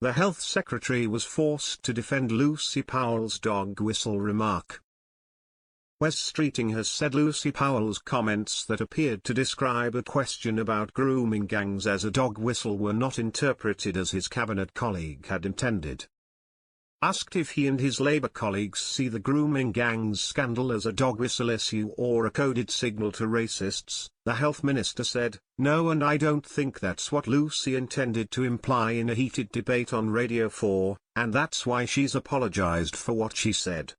the health secretary was forced to defend Lucy Powell's dog whistle remark. Wes Streeting has said Lucy Powell's comments that appeared to describe a question about grooming gangs as a dog whistle were not interpreted as his cabinet colleague had intended. Asked if he and his Labour colleagues see the grooming gangs scandal as a dog whistle issue or a coded signal to racists, the health minister said, "No, and I don't think that's what Lucy intended to imply in a heated debate on Radio 4, and that's why she's apologised for what she said.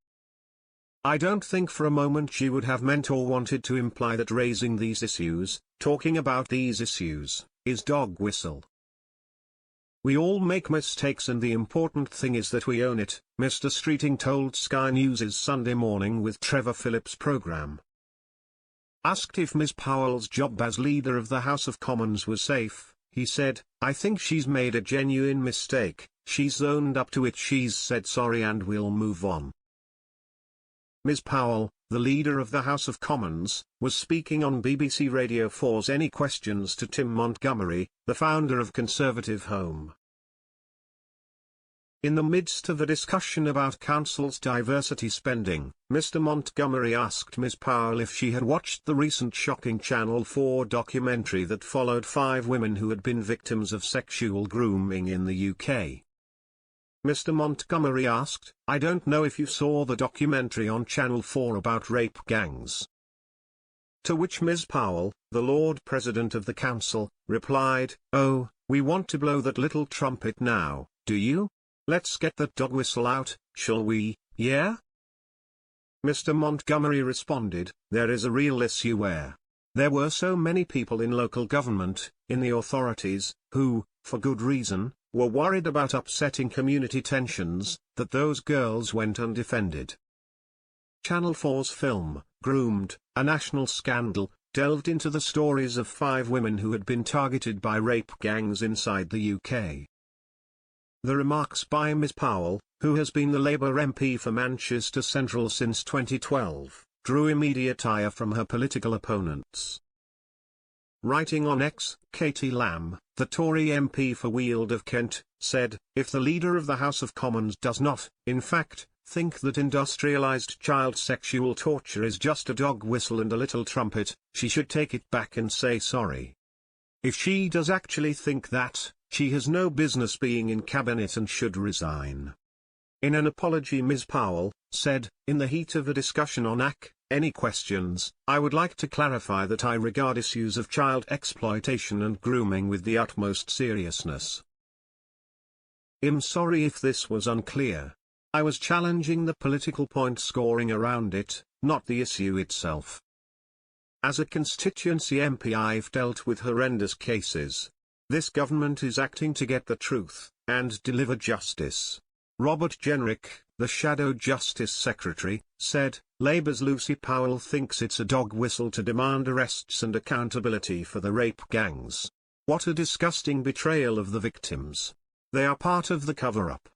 I don't think for a moment she would have meant or wanted to imply that raising these issues, talking about these issues, is dog whistle. We all make mistakes and the important thing is that we own it," Mr. Streeting told Sky News' Sunday Morning with Trevor Phillips programme. Asked if Ms. Powell's job as Leader of the House of Commons was safe, he said, "I think she's made a genuine mistake, she's owned up to it, she's said sorry and we'll move on." Ms. Powell, the Leader of the House of Commons, was speaking on BBC Radio 4's Any Questions to Tim Montgomery, the founder of Conservative Home. In the midst of a discussion about Council's diversity spending, Mr. Montgomery asked Ms. Powell if she had watched the recent shocking Channel 4 documentary that followed 5 women who had been victims of sexual grooming in the UK. Mr. Montgomery asked, "I don't know if you saw the documentary on Channel 4 about rape gangs." To which Ms. Powell, the Lord President of the Council, replied, "Oh, we want to blow that little trumpet now, do you? Let's get that dog whistle out, shall we, yeah?" Mr. Montgomery responded, "There is a real issue where there were so many people in local government, in the authorities, who, for good reason, were worried about upsetting community tensions, that those girls went undefended." Channel 4's film, Groomed, a national scandal, delved into the stories of 5 women who had been targeted by rape gangs inside the UK. The remarks by Ms. Powell, who has been the Labour MP for Manchester Central since 2012, drew immediate ire from her political opponents. Writing on X, Katie Lamb, the Tory MP for Weald of Kent, said, "If the Leader of the House of Commons does not, in fact, think that industrialised child sexual torture is just a dog whistle and a little trumpet, she should take it back and say sorry. If she does actually think that, she has no business being in cabinet and should resign." In an apology, Ms. Powell said, "In the heat of a discussion on Any Questions, I would like to clarify that I regard issues of child exploitation and grooming with the utmost seriousness. I'm sorry if this was unclear. I was challenging the political point scoring around it, not the issue itself. As a constituency MP I've dealt with horrendous cases. This government is acting to get the truth, and deliver justice." Robert Jenrick, the Shadow Justice Secretary, said, "Labour's Lucy Powell thinks it's a dog whistle to demand arrests and accountability for the rape gangs. What a disgusting betrayal of the victims. They are part of the cover-up."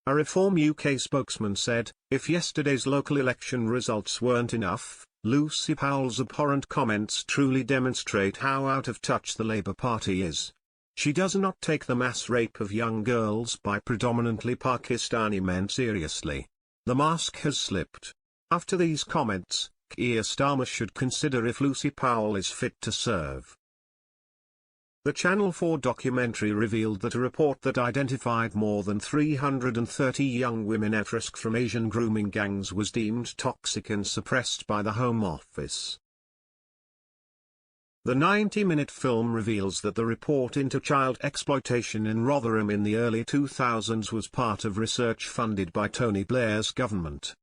A Reform UK spokesman said, "If yesterday's local election results weren't enough, Lucy Powell's abhorrent comments truly demonstrate how out of touch the Labour Party is. She does not take the mass rape of young girls by predominantly Pakistani men seriously. The mask has slipped. After these comments, Keir Starmer should consider if Lucy Powell is fit to serve." The Channel 4 documentary revealed that a report that identified more than 330 young women at risk from Asian grooming gangs was deemed toxic and suppressed by the Home Office. The 90-minute film reveals that the report into child exploitation in Rotherham in the early 2000s was part of research funded by Tony Blair's government.